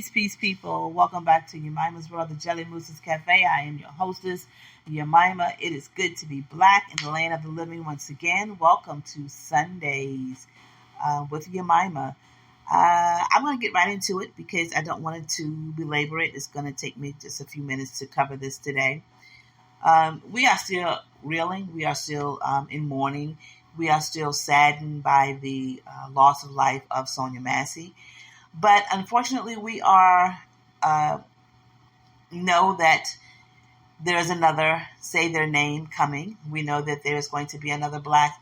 Peace, people. Welcome back to Yemima's World, the Jelly Moose's Cafe. I am your hostess, Yemima. It is good to be black in the land of the living once again. Welcome to Sundays with Yemima. I'm going to get right into it because I don't want it to belabor it. It's going to take me just a few minutes to cover this today. We are still reeling. We are still in mourning. We are still saddened by the loss of life of Sonia Massey. But unfortunately, we are know that there is another Say Their Name coming. We know that there is going to be another black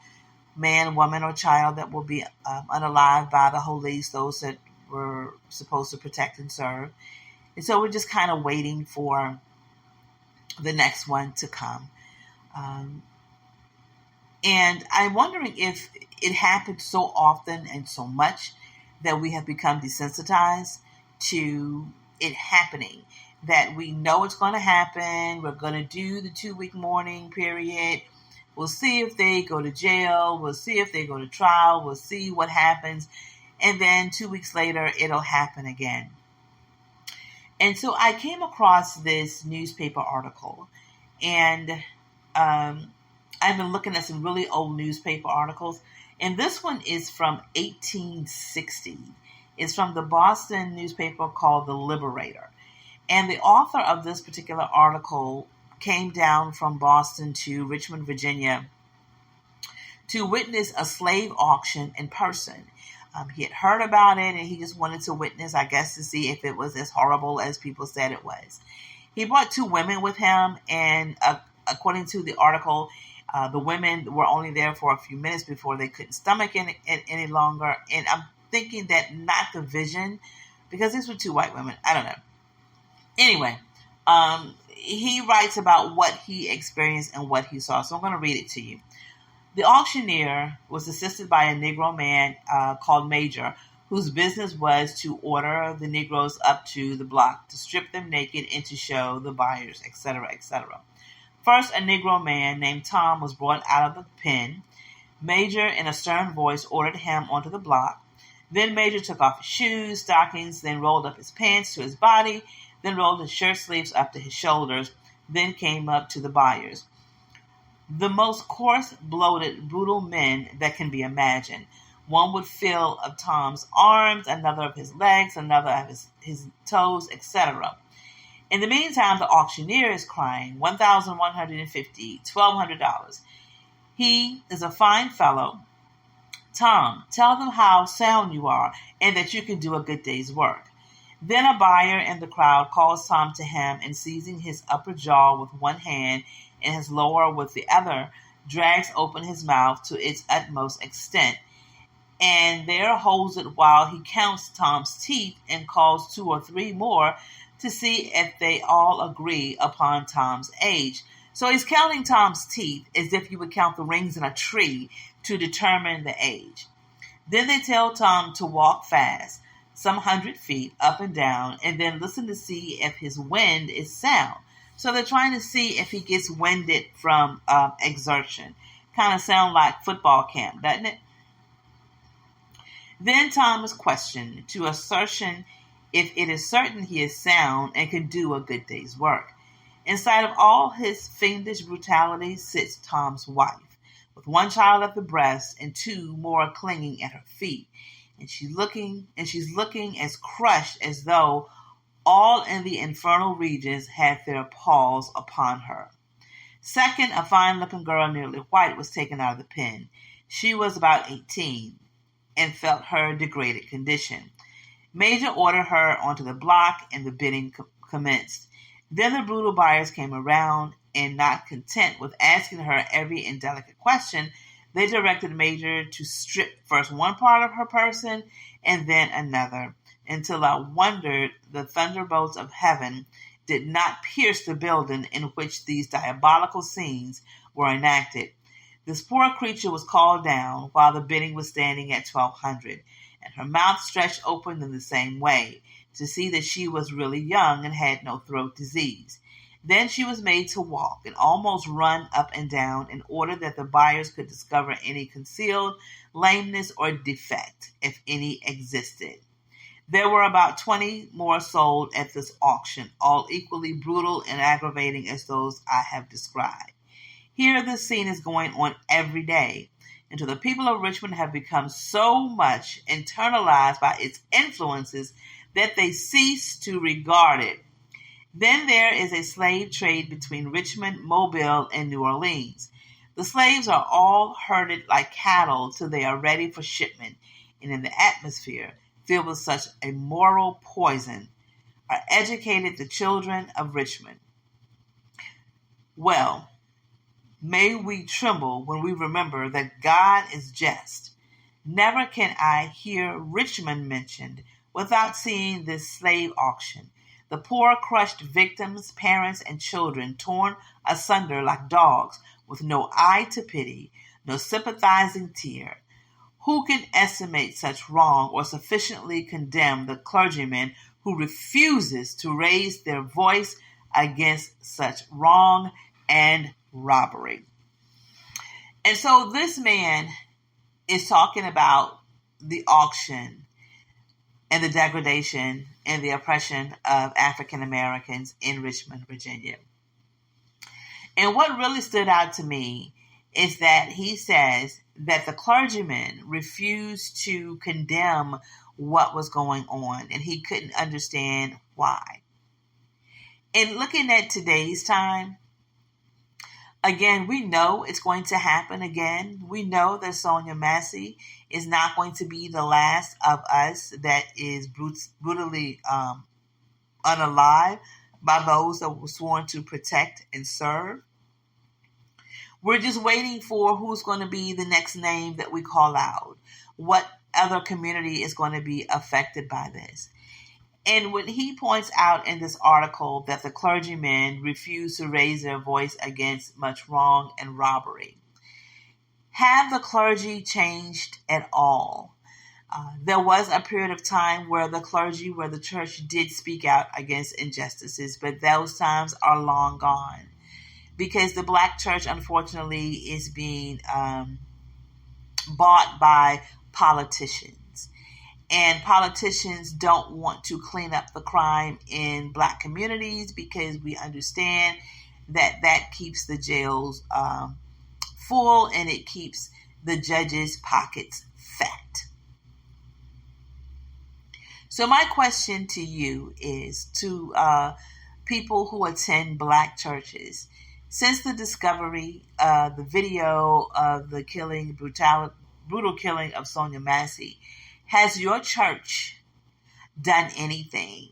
man, woman, or child that will be unalived by the Holice, those that were supposed to protect and serve. And so we're just kind of waiting for the next one to come. And I'm wondering if it happens so often and so much that we have become desensitized to it happening, that we know it's going to happen. We're going to do the 2-week mourning period. We'll see if they go to jail. We'll see if they go to trial. We'll see what happens. And then 2 weeks later, it'll happen again. And so I came across this newspaper article, and I've been looking at some really old newspaper articles. And this one is from 1860. It's from the Boston newspaper called The Liberator. And the author of this particular article came down from Boston to Richmond, Virginia to witness a slave auction in person. He had heard about it and he just wanted to witness, I guess, to see if it was as horrible as people said it was. He brought 2 women with him, and according to the article, the women were only there for a few minutes before they couldn't stomach it any longer. And I'm thinking that not the vision, because these were 2 white women. I don't know. Anyway, he writes about what he experienced and what he saw. So I'm going to read it to you. The auctioneer was assisted by a Negro man called Major, whose business was to order the Negroes up to the block, to strip them naked and to show the buyers, etc., etc. First, a Negro man named Tom was brought out of the pen. Major, in a stern voice, ordered him onto the block. Then Major took off his shoes, stockings, then rolled up his pants to his body, then rolled his shirt sleeves up to his shoulders, then came up to the buyers. The most coarse, bloated, brutal men that can be imagined. One would feel of Tom's arms, another of his legs, another of his toes, etc. In the meantime, the auctioneer is crying, $1,150, $1,200. He is a fine fellow. Tom, tell them how sound you are and that you can do a good day's work. Then a buyer in the crowd calls Tom to him and, seizing his upper jaw with one hand and his lower with the other, drags open his mouth to its utmost extent, and there holds it while he counts Tom's teeth and calls 2 or 3 more to see if they all agree upon Tom's age. So he's counting Tom's teeth as if you would count the rings in a tree to determine the age. Then they tell Tom to walk fast, some 100 feet up and down, and then listen to see if his wind is sound. So they're trying to see if he gets winded from exertion. Kind of sound like football camp, doesn't it? Then Tom is questioned to assertion if it is certain he is sound and can do a good day's work. Inside of all his fiendish brutality sits Tom's wife, with 1 child at the breast and 2 more clinging at her feet. And she's looking as crushed as though all in the infernal regions had their paws upon her. Second, a fine-looking girl, nearly white, was taken out of the pen. She was about 18 and felt her degraded condition. Major ordered her onto the block, and the bidding commenced. Then the brutal buyers came around, and not content with asking her every indelicate question, they directed Major to strip first one part of her person and then another, until I wondered the thunderbolts of heaven did not pierce the building in which these diabolical scenes were enacted. This poor creature was called down while the bidding was standing at $1,200, and her mouth stretched open in the same way, to see that she was really young and had no throat disease. Then she was made to walk and almost run up and down in order that the buyers could discover any concealed lameness or defect, if any existed. There were about 20 more sold at this auction, all equally brutal and aggravating as those I have described. Here, the scene is going on every day, until the people of Richmond have become so much internalized by its influences that they cease to regard it. Then there is a slave trade between Richmond, Mobile, and New Orleans. The slaves are all herded like cattle till they are ready for shipment, and in the atmosphere, filled with such a moral poison, are educated the children of Richmond. Well, may we tremble when we remember that God is just. Never can I hear Richmond mentioned without seeing this slave auction. The poor crushed victims, parents, and children torn asunder like dogs, with no eye to pity, no sympathizing tear. Who can estimate such wrong or sufficiently condemn the clergyman who refuses to raise their voice against such wrong and robbery? And so this man is talking about the auction and the degradation and the oppression of African Americans in Richmond, Virginia. And what really stood out to me is that he says that the clergyman refused to condemn what was going on, and he couldn't understand why. And looking at today's time, again, we know it's going to happen again. We know that Sonia Massey is not going to be the last of us that is brutally unalive by those that were sworn to protect and serve. We're just waiting for who's going to be the next name that we call out. What other community is going to be affected by this? And when he points out in this article that the clergymen refuse to raise their voice against much wrong and robbery, have the clergy changed at all? There was a period of time where the church did speak out against injustices, but those times are long gone. Because the black church, unfortunately, is being bought by politicians. And politicians don't want to clean up the crime in black communities because we understand that that keeps the jails full and it keeps the judges' pockets fat. So my question to you is to people who attend black churches. Since the discovery of the video of the brutal killing of Sonia Massey, has your church done anything?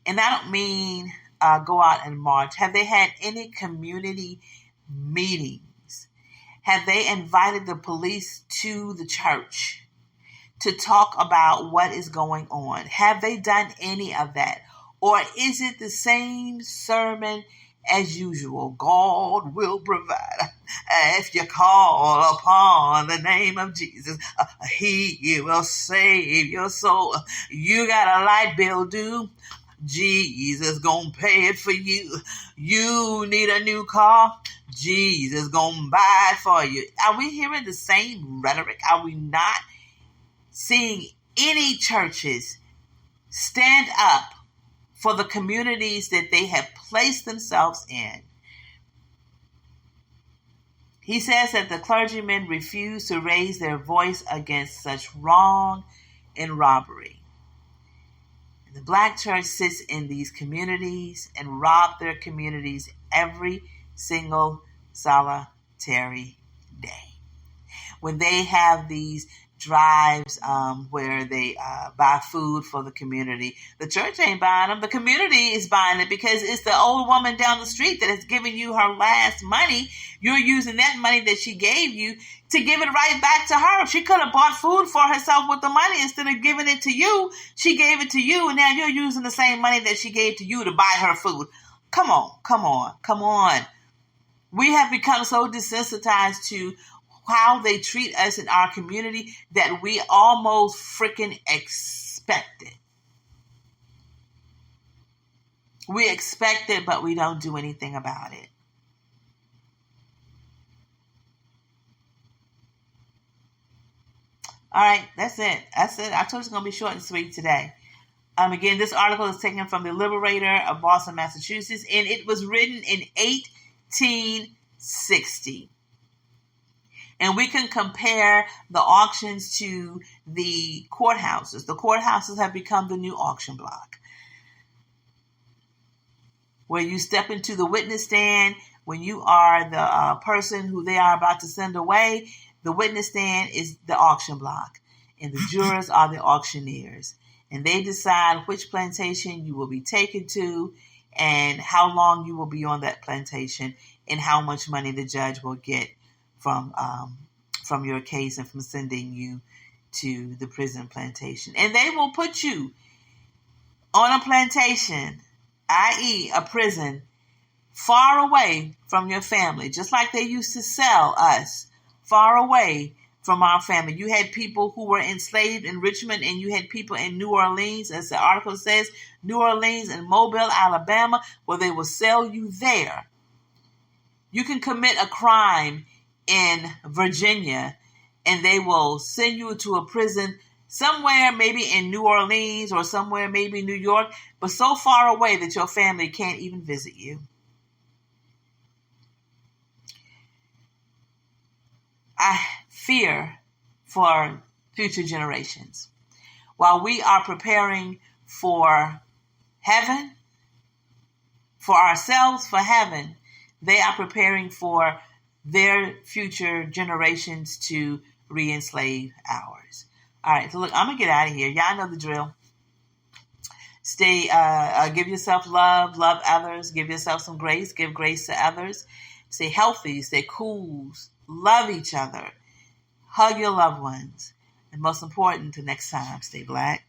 And I don't mean go out and march. Have they had any community meetings? Have they invited the police to the church to talk about what is going on? Have they done any of that? Or is it the same sermon as usual? God will provide. If you call upon the name of Jesus, he will save your soul. You got a light bill due, Jesus gonna pay it for you. You need a new car, Jesus gonna buy it for you. Are we hearing the same rhetoric? Are we not seeing any churches stand up for the communities that they have placed themselves in? He says that the clergymen refuse to raise their voice against such wrong and robbery. And the black church sits in these communities and rob their communities every single solitary day. When they have these drives where they buy food for the community, the church ain't buying them. The community is buying it because it's the old woman down the street that has given you her last money. You're using that money that she gave you to give it right back to her. She could have bought food for herself with the money instead of giving it to you. She gave it to you, and now you're using the same money that she gave to you to buy her food. Come on. We have become so desensitized to how they treat us in our community that we almost freaking expect it. We expect it, but we don't do anything about it. All right, that's it. I told you it's going to be short and sweet today. Again, this article is taken from the Liberator of Boston, Massachusetts, and it was written in 1860. And we can compare the auctions to the courthouses. The courthouses have become the new auction block, where you step into the witness stand when you are the person who they are about to send away. The witness stand is the auction block, and the jurors are the auctioneers. And they decide which plantation you will be taken to and how long you will be on that plantation and how much money the judge will get from your case and from sending you to the prison plantation. And they will put you on a plantation, i.e. a prison, far away from your family, just like they used to sell us, far away from our family. You had people who were enslaved in Richmond, and you had people in New Orleans, as the article says, New Orleans and Mobile, Alabama, where they will sell you there. You can commit a crime in Virginia, and they will send you to a prison somewhere, maybe in New Orleans or somewhere, maybe New York, but so far away that your family can't even visit you. I fear for future generations. While we are preparing for heaven, for ourselves, for heaven, they are preparing for their future generations to re-enslave ours. All right, so look, I'm going to get out of here. Y'all know the drill. Stay, give yourself love others, give yourself some grace, give grace to others. Stay healthy, stay cool, love each other, hug your loved ones, and most important, until next time, stay black.